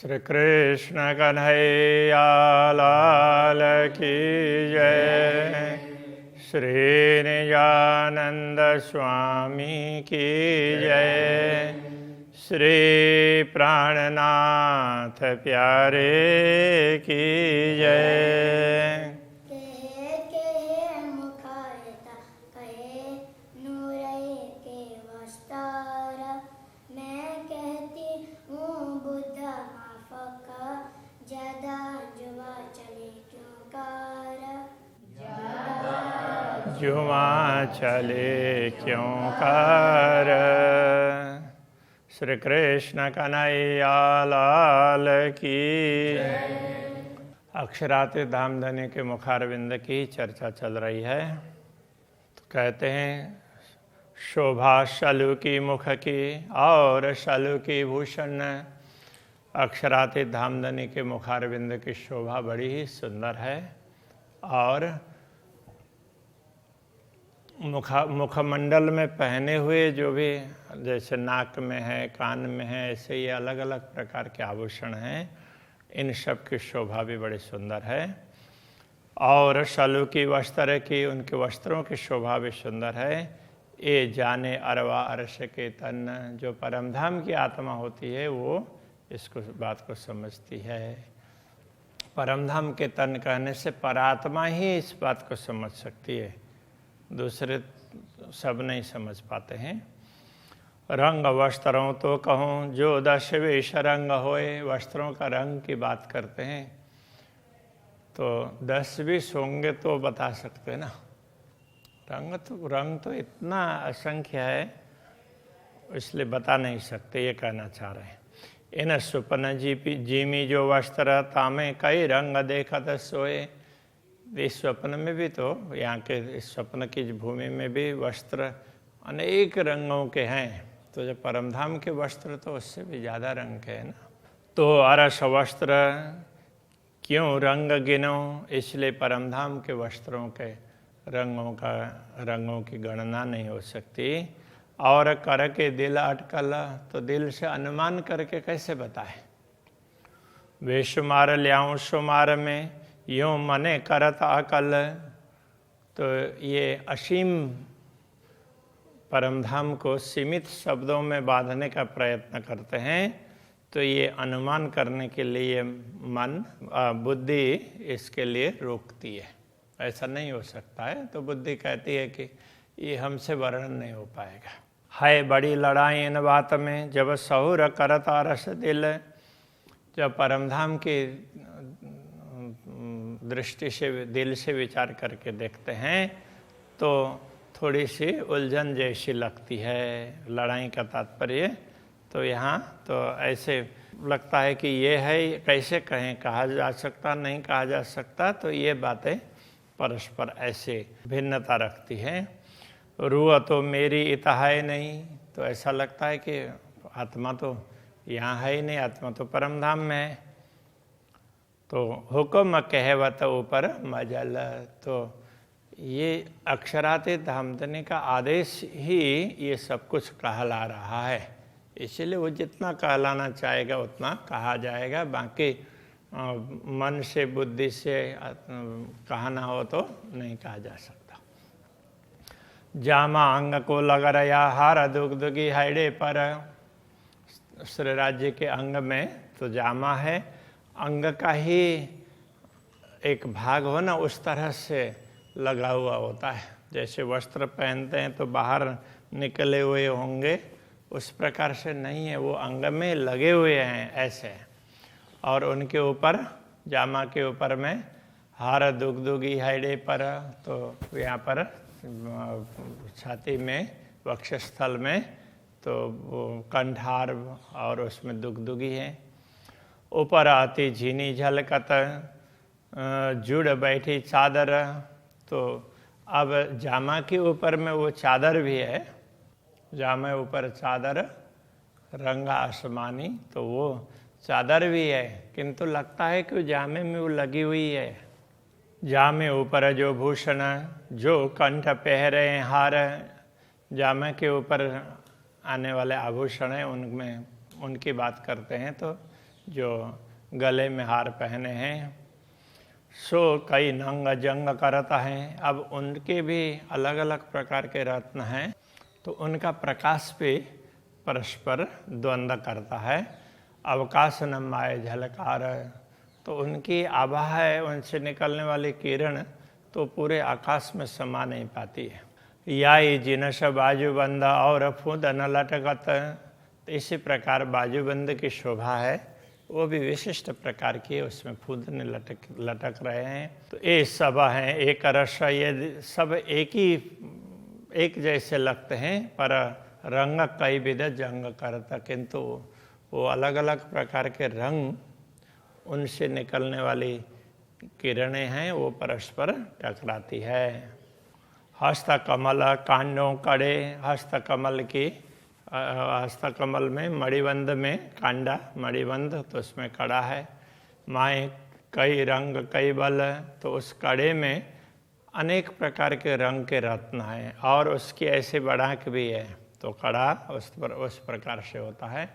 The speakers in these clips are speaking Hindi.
श्री कृष्ण कन्हैया लाल की जय। श्री निजानंद स्वामी की जय। श्री प्राणनाथ प्यारे की जय। जुआ चले क्यों कर। श्री कृष्ण कन्हैया लाल की। अक्षरातीत धामधनी के मुखारविंद की चर्चा चल रही है। तो कहते हैं शोभा शलु की मुख की और शलु की भूषण। अक्षरातीत धामधनी के मुखारविंद की शोभा बड़ी ही सुंदर है और मुखमंडल में पहने हुए जो भी जैसे नाक में है, कान में है, ऐसे ये अलग अलग प्रकार के आभूषण हैं। इन सब की शोभा भी बड़ी सुंदर है। और शलु की वस्त्र की, उनके वस्त्रों की शोभा भी सुंदर है। ये जाने अरवा अर्श के तन, जो परमधाम की आत्मा होती है वो इसको बात को समझती है। परमधाम के तन कहने से परात्मा ही इस बात को समझ सकती है, दूसरे सब नहीं समझ पाते हैं। रंग वस्त्रों तो कहूँ जो 10 वेश रंग होए। वस्त्रों का रंग की बात करते हैं तो 10 20 होंगे तो बता सकते ना। रंग तो इतना असंख्य है इसलिए बता नहीं सकते, ये कहना चाह रहे हैं। इन सुपन जीमी जो वस्त्र तामे कई रंग देखत सोए। इस स्वप्न में भी तो यहाँ के इस स्वप्न की भूमि में भी वस्त्र अनेक रंगों के हैं, तो जब परमधाम के वस्त्र तो उससे भी ज़्यादा रंग के हैं ना। तो अरस वस्त्र क्यों रंग गिनो, इसलिए परमधाम के वस्त्रों के रंगों की गणना नहीं हो सकती। और कर के दिल अटकल, तो दिल से अनुमान करके कैसे बताए। बेशुमार ल्याऊं शुमार में यूँ मने करत अकल। तो ये असीम परमधाम को सीमित शब्दों में बांधने का प्रयत्न करते हैं, तो ये अनुमान करने के लिए बुद्धि इसके लिए रोकती है। ऐसा नहीं हो सकता है, तो बुद्धि कहती है कि ये हमसे वर्णन नहीं हो पाएगा। है बड़ी लड़ाई इन बात में जब सहुर करत रस दिल। जब परमधाम की दृष्टि से दिल से विचार करके देखते हैं तो थोड़ी सी उलझन जैसी लगती है। लड़ाई का तात्पर्य तो यहाँ तो ऐसे लगता है कि ये है, कैसे कहें, कहा जा सकता नहीं कहा जा सकता। तो ये बातें परस्पर ऐसे भिन्नता रखती हैं। रूह तो मेरी इता है नहीं, तो ऐसा लगता है कि आत्मा तो यहाँ है ही नहीं, आत्मा तो परमधाम में है। तो हुक्म कहवत ऊपर मजल, तो ये अक्षरातीत धामधनी का आदेश ही ये सब कुछ कहला रहा है। इसीलिए वो जितना कहलाना चाहेगा उतना कहा जाएगा, बाकी मन से बुद्धि से कहना हो तो नहीं कहा जा सकता। जामा अंग को लग रहा हार दुगदुगी हैडे पर। श्री राज्य के अंग में तो जामा है, अंग का ही एक भाग हो ना, उस तरह से लगा हुआ होता है। जैसे वस्त्र पहनते हैं तो बाहर निकले हुए होंगे, उस प्रकार से नहीं है, वो अंग में लगे हुए हैं ऐसे। और उनके ऊपर जामा के ऊपर में हार दुगदुगी हैडे पर, तो यहाँ पर छाती में वक्षस्थल में तो वो कंठार और उसमें दुगदुगी है। ऊपर आती झीनी झलकत जुड़ बैठी चादर। तो अब जामा के ऊपर में वो चादर भी है, जामे ऊपर चादर रंगा आसमानी, तो वो चादर भी है, किंतु लगता है कि जामे में वो लगी हुई है। जामे ऊपर जो भूषण जो कंठ पहरे हार। जामे के ऊपर आने वाले आभूषण हैं उनमें उनकी बात करते हैं तो जो गले में हार पहने हैं, सो कई नंग जंग करता है। अब उनके भी अलग अलग प्रकार के रत्न हैं, तो उनका प्रकाश पे परस्पर द्वंद्व करता है। अवकाश न माय झलकार, तो उनकी आभा है, उनसे निकलने वाली किरण तो पूरे आकाश में समा नहीं पाती है। याई जिनस बाजूबंद और फूद न लटकत, तो इसी प्रकार बाजूबंद की शोभा है, वो भी विशिष्ट प्रकार की है, उसमें फूदने लटक रहे हैं। तो ये सब हैं एक रस, ये सब एक जैसे लगते हैं, पर रंग कई विध जंग करता, किंतु वो अलग अलग प्रकार के रंग, उनसे निकलने वाली किरणें हैं, वो परस्पर टकराती है। हस्त कमल कांडों कड़े, हस्तकमल में मणिबंध में कांडा मणिबंध, तो उसमें कड़ा है। माए कई रंग कई बल, तो उस कड़े में अनेक प्रकार के रंग के रत्न हैं, और उसकी ऐसे बढ़ाक भी है, तो कड़ा उस प्रकार से होता है,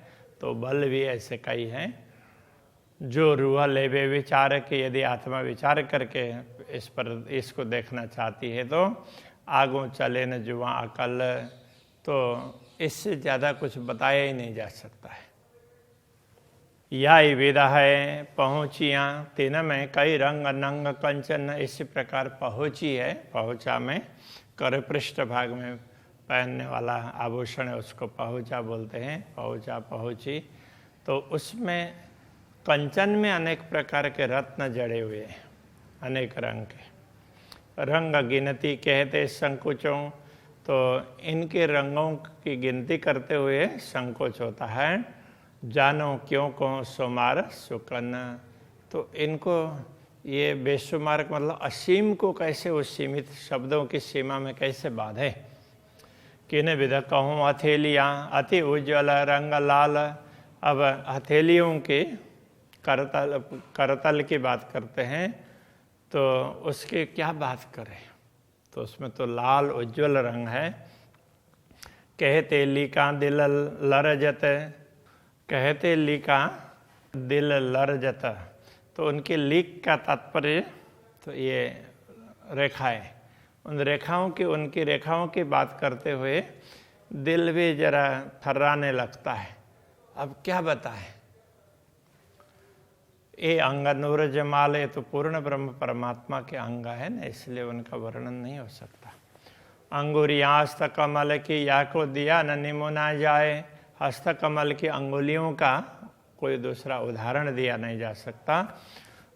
तो बल भी ऐसे कई हैं। जो रूह लेवे विचार के, यदि आत्मा विचार करके इसको देखना चाहती है, तो आगों चले न जुआ अकल, तो इससे ज़्यादा कुछ बताया ही नहीं जा सकता है। या विदा है पहुँचियाँ तीन में कई रंग नंग कंचन, इसी प्रकार पहुँची है, पहुँचा में कर पृष्ठ भाग में पहनने वाला आभूषण है, उसको पहुँचा बोलते हैं, पहुँचा पहुँची। तो उसमें कंचन में अनेक प्रकार के रत्न जड़े हुए हैं, अनेक रंग के। रंग गिनती कहते संकोचों, तो इनके रंगों की गिनती करते हुए संकोच होता है। जानो क्यों को सुमार सुकन, तो इनको ये बेशुमार मतलब असीम को कैसे उस सीमित शब्दों की सीमा में कैसे बांधे। किन विध कहूँ हथेलियाँ अति उज्ज्वल रंग लाल, अब हथेलियों के करतल की बात करते हैं, तो उसके क्या बात करें, तो उसमें तो लाल उज्ज्वल रंग है। कहते लिका दिल लरजत, कहते लिका दिल लरजत, तो उनके लिक का तात्पर्य तो ये रेखाएं, उनकी रेखाओं की बात करते हुए दिल भी जरा थर्राने लगता है। अब क्या बताएं, ये अंग नूर जमाल, ये तो पूर्ण ब्रह्म परमात्मा के अंग है ना, इसलिए उनका वर्णन नहीं हो सकता। अंगुरियाँ हस्तकमल की या को दिया न निमुना जाए, हस्तकमल की अंगुलियों का कोई दूसरा उदाहरण दिया नहीं जा सकता।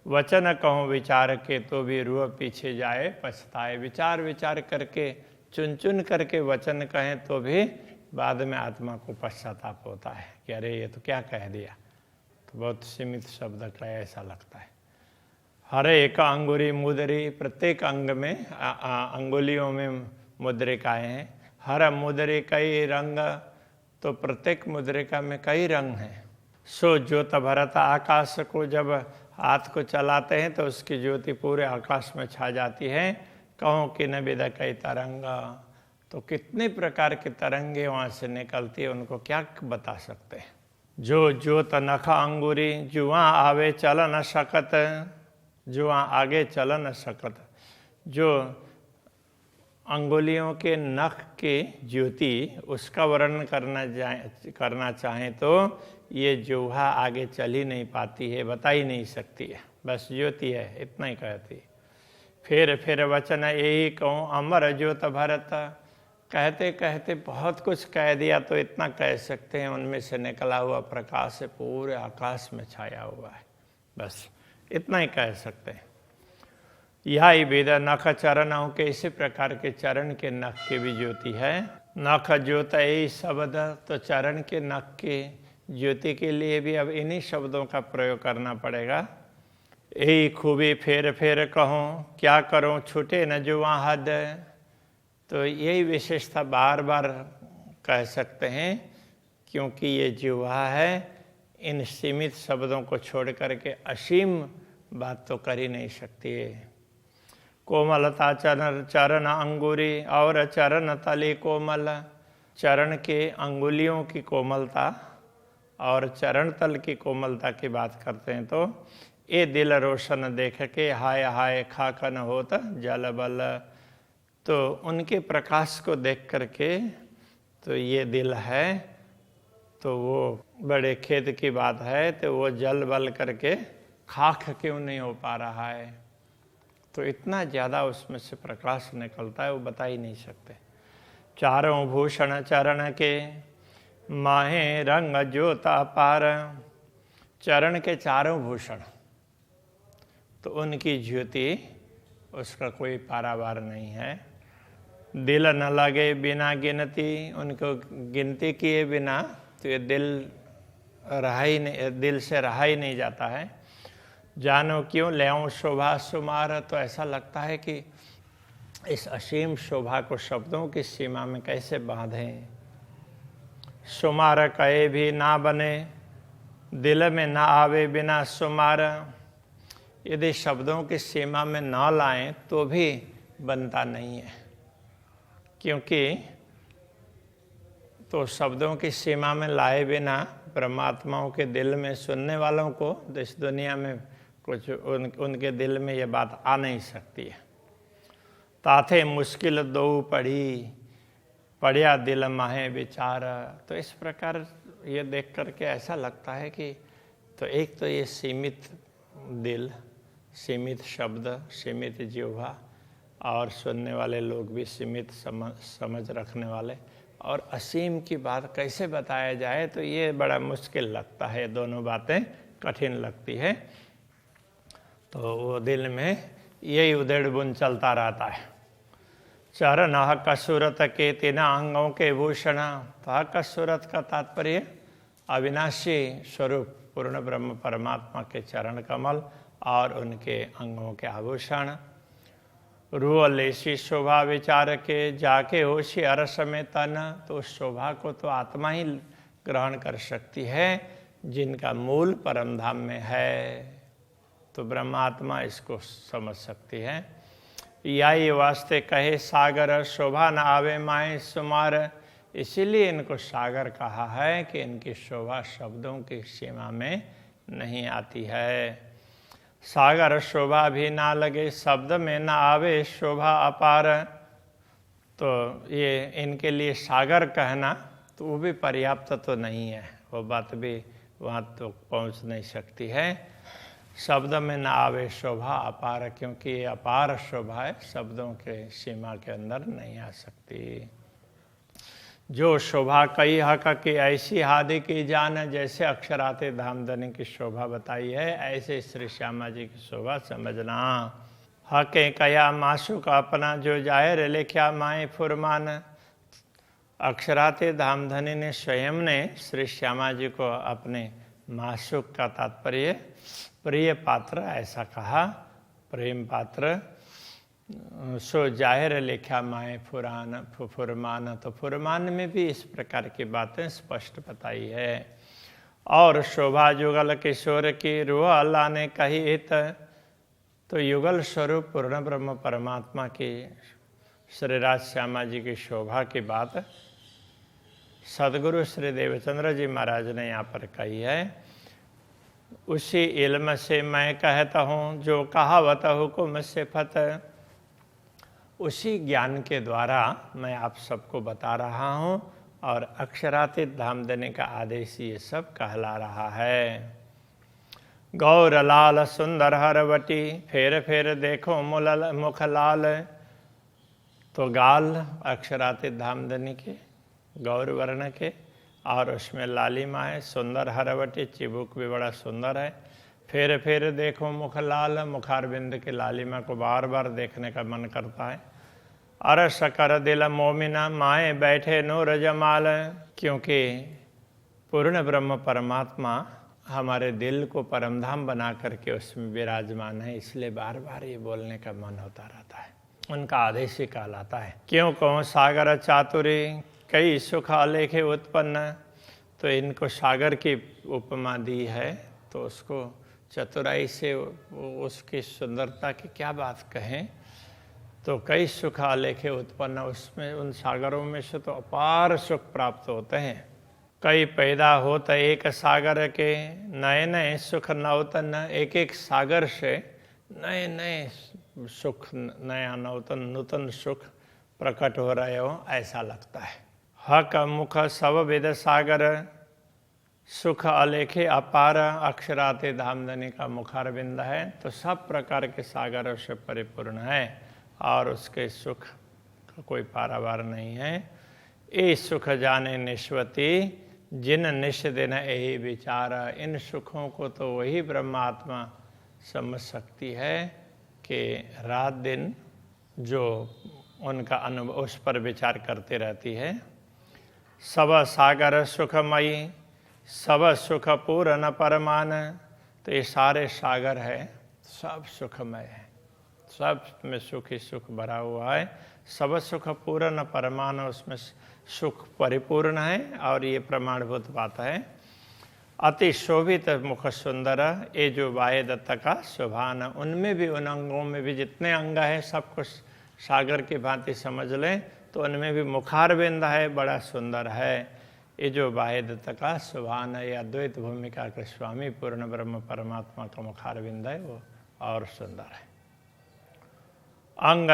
वचन कहूँ विचार के, तो भी रूह पीछे जाए पछताए, विचार करके चुन चुन करके वचन कहें तो भी बाद में आत्मा को पश्चाताप होता है कि अरे ये तो क्या कह दिया, तो बहुत सीमित शब्द का ऐसा लगता है। हर एक अंगुरी मुद्री, प्रत्येक अंग में अंगुलियों में मुद्रिकाएँ हैं। हर मुद्री कई रंग, तो प्रत्येक मुद्रिका में कई रंग हैं। सो ज्योत भरत आकाश को, जब हाथ को चलाते हैं तो उसकी ज्योति पूरे आकाश में छा जाती है। कहो कि न विद कई तरंग, तो कितने प्रकार की तरंगे वहाँ से निकलती है, उनको क्या बता सकते हैं। जो ज्योत नखा अंगूरी, जुआ आवे चल न सकत, जुआ आगे चल न सकत, जो अंगुलियों के नख के ज्योति उसका वर्णन करना चाहें तो ये जुहा आगे चल ही नहीं पाती है, बता ही नहीं सकती है, बस ज्योति है, इतना ही कहती है। फिर वचन यही कहूँ अमर ज्योत भरत, कहते कहते बहुत कुछ कह दिया, तो इतना कह सकते हैं उनमें से निकला हुआ प्रकाश है पूरे आकाश में छाया हुआ है, बस इतना ही कह सकते हैं। यह वेद नख चरणों के, इसी प्रकार के चरण के नख की भी ज्योति है। नख ज्योत यही शब्द, तो चरण के नख के ज्योति के लिए भी अब इन्हीं शब्दों का प्रयोग करना पड़ेगा। यही खूबी फेर कहूँ क्या करूँ छूटे न जुआ हद, तो यही विशेषता बार बार कह सकते हैं, क्योंकि ये जुआ है, इन सीमित शब्दों को छोड़ करके असीम बात तो कर ही नहीं सकती है। कोमलता चरण अंगुरी और चरण तले कोमल, चरण के अंगुलियों की कोमलता और चरण तल की कोमलता की बात करते हैं तो ये दिल रोशन देख के हाय हाय खाकन होत जल बल। तो उनके प्रकाश को देख करके तो ये दिल है, तो वो बड़े खेद की बात है, तो वो जल बल करके खाक क्यों नहीं हो पा रहा है। तो इतना ज़्यादा उसमें से प्रकाश निकलता है, वो बता ही नहीं सकते। चारों भूषण चरण के माहे रंग ज्योता पार। चरण के चारों भूषण, तो उनकी ज्योति उसका कोई पारावार नहीं है। दिल न लगे बिना गिनती, उनको गिनती किए बिना तो ये दिल से रहा ही नहीं जाता है। जानो क्यों लेऊं शोभा सुमार, तो ऐसा लगता है कि इस असीम शोभा को शब्दों की सीमा में कैसे बांधें। सुमार कहे भी ना बने, दिल में ना आवे बिना सुमार। यदि शब्दों की सीमा में ना लाएं तो भी बनता नहीं है, क्योंकि तो शब्दों की सीमा में लाए बिना परमात्माओं के दिल में सुनने वालों को इस दुनिया में कुछ उनके दिल में ये बात आ नहीं सकती है। ताथे मुश्किल दो पढ़िया दिल माहे विचार। तो इस प्रकार ये देख करके ऐसा लगता है कि तो एक तो ये सीमित दिल, सीमित शब्द, सीमित जिह्वा, और सुनने वाले लोग भी सीमित समझ रखने वाले, और असीम की बात कैसे बताया जाए, तो ये बड़ा मुश्किल लगता है। दोनों बातें कठिन लगती है। तो वो दिल में यही उधेड़ बुन चलता रहता है। चरण हक सूरत के तीना अंगों के भूषण। तो हक सूरत का तात्पर्य अविनाशी स्वरूप पूर्ण ब्रह्म परमात्मा के चरण कमल और उनके अंगों के आभूषण। रूह लेसी शोभा विचार के जाके होशी अरस में तन। तो उस शोभा को तो आत्मा ही ग्रहण कर सकती है जिनका मूल परम धाम में है, तो ब्रह्मात्मा इसको समझ सकती है। यही वास्ते कहे सागर शोभा न आवे माए सुमार। इसीलिए इनको सागर कहा है कि इनकी शोभा शब्दों की सीमा में नहीं आती है। सागर शोभा भी ना लगे शब्द में ना आवे शोभा अपार। तो ये इनके लिए सागर कहना तो वो भी पर्याप्त तो नहीं है, वो बात भी वहाँ तो पहुँच नहीं सकती है। शब्द में ना आवे शोभा अपार, क्योंकि ये अपार शोभा है, शब्दों के सीमा के अंदर नहीं आ सकती। जो शोभा कई हक की ऐसी हादि की जान। जैसे अक्षराते धामधनी की शोभा बताई है, ऐसे श्री श्यामा जी की शोभा समझना। हके कया मासु का अपना जो जाहिर लिख्या माए फुरमान। अक्षराते धामधनी ने स्वयं ने श्री श्यामा जी को अपने मासुक का तात्पर्य प्रिय पात्र ऐसा कहा, प्रेम पात्र। सो जाहिर लिखा माए फुरमान। तो फुरमान में भी इस प्रकार की बातें स्पष्ट बताई है। और शोभा युगल किशोर की रूह अल्लाह ने कही हित। तो युगल स्वरूप पूर्ण ब्रह्म परमात्मा की श्री राज श्यामा जी की शोभा की बात सदगुरु श्री देवचंद्र जी महाराज ने यहाँ पर कही है। उसी इल्म से मैं कहता हूँ जो कहावत हुकुम से फत। उसी ज्ञान के द्वारा मैं आप सबको बता रहा हूँ और अक्षरातीत धाम देने का आदेश ये सब कहला रहा है। गौर लाल सुंदर हरवटी फेर फेर देखो मुख लाल। तो गाल अक्षरातीत धाम देने के गौर वर्ण के और उसमें लालिमा है, सुंदर हरवटी, चिबुक भी बड़ा सुंदर है। फेर फेर देखो मुख लाल, मुखारबिंद के लालिमा को बार बार देखने का मन करता है। अरस कर दिल मोमिना माए बैठे नूर जमाल। क्योंकि पूर्ण ब्रह्म परमात्मा हमारे दिल को परमधाम बना करके उसमें विराजमान है, इसलिए बार बार ये बोलने का मन होता रहता है। उनका आदेश ही कहलाता है। क्यों कहो सागर चातुरी कई सुख आलेखे उत्पन्न। तो इनको सागर की उपमा दी है, तो उसको चतुराई से उसकी सुंदरता की क्या बात कहें। तो कई सुख आलेखे उत्पन्न, उसमें उन सागरों में से तो अपार सुख प्राप्त होते हैं। कई पैदा होत एक सागर के, नए नए सुख नवतन। एक एक सागर से नए नए सुख, नया नवतन नूतन सुख प्रकट हो रहे हो ऐसा लगता है। हक मुख सब वेद सागर, सुख अलेखे अपार। अक्षराते धामधनी का मुखारविंद है तो सब प्रकार के सागरों से परिपूर्ण है और उसके सुख का कोई पारावार नहीं है। ये सुख जाने निष्वती, जिन निश दिन यही विचार। इन सुखों को तो वही ब्रह्मात्मा समझ सकती है कि रात दिन जो उनका अनुभव उस पर विचार करते रहती है। सब सागर सुखमयी, सब सुख पूर्ण परमान। तो ये सारे सागर है, सब सुखमय है, सब में सुख ही सुख भरा हुआ है। सब सुख पूर्ण परमान, उसमें सुख परिपूर्ण है और ये प्रमाणभूत बात है। अति शोभित मुख सुंदर, ये जो बाह्य दत्त का शोभान, उनमें भी उन अंगों में भी जितने अंग हैं सब कुछ सागर की भांति समझ लें तो उनमें भी मुखारविंद है, बड़ा सुंदर है। ये जो बाह्य दत्त का शोभान है, ये अद्वैत भूमिका के स्वामी पूर्ण ब्रह्म परमात्मा का मुखारविंद है, वो और सुंदर है। अंग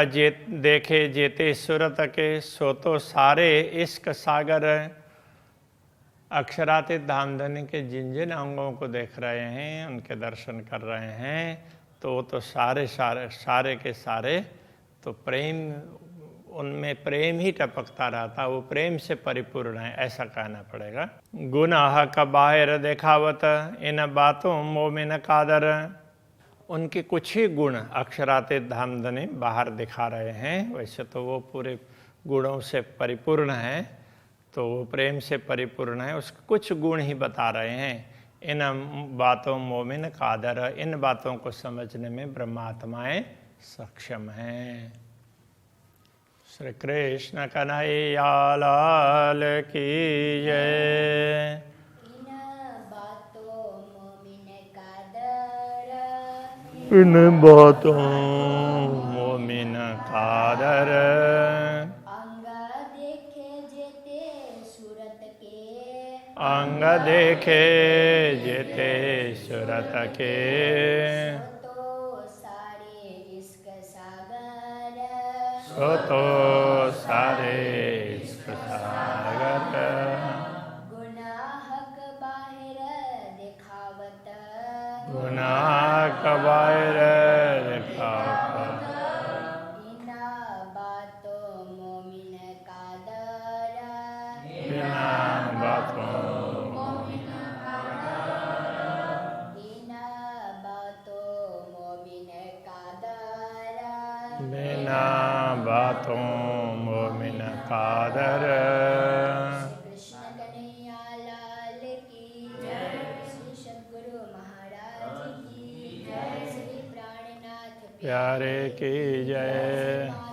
देखे जेते सूरत के, सो तो सारे इश्क सागर। अक्षरातीत धामधनी के जिन जिन अंगों को देख रहे हैं, उनके दर्शन कर रहे हैं, तो वो तो सारे के सारे तो प्रेम, उनमें प्रेम ही टपकता रहता, वो प्रेम से परिपूर्ण है ऐसा कहना पड़ेगा। गुनाह का बाहर देखावत, इन बातों मोमिन कादर। उनके कुछ ही गुण अक्षरातीत धामधनी बाहर दिखा रहे हैं, वैसे तो वो पूरे गुणों से परिपूर्ण है, तो वो प्रेम से परिपूर्ण है, उसके कुछ गुण ही बता रहे हैं। इन बातों मोमिन कादर, इन बातों को समझने में ब्रह्मात्माएं सक्षम हैं। श्री कृष्ण कन्हैया लाल की जय। इन बातों मोमिन कादर, अंग देखे जेते सूरत के। सो तो सारे इश्क सागर। गुनाह का बाहर दिखावत, गुनाह का बाहर दिखावत। बिना बातों मोमिन कादर, बिना बातों मोमिन कादर, बिना बातों मोमिन कादर, बिना बातों मोमिन कादर। कृष्ण कन्हैया लाल की जय। श्री सद्गुरु महाराज की जय। श्री प्राणनाथ प्यारे की जय।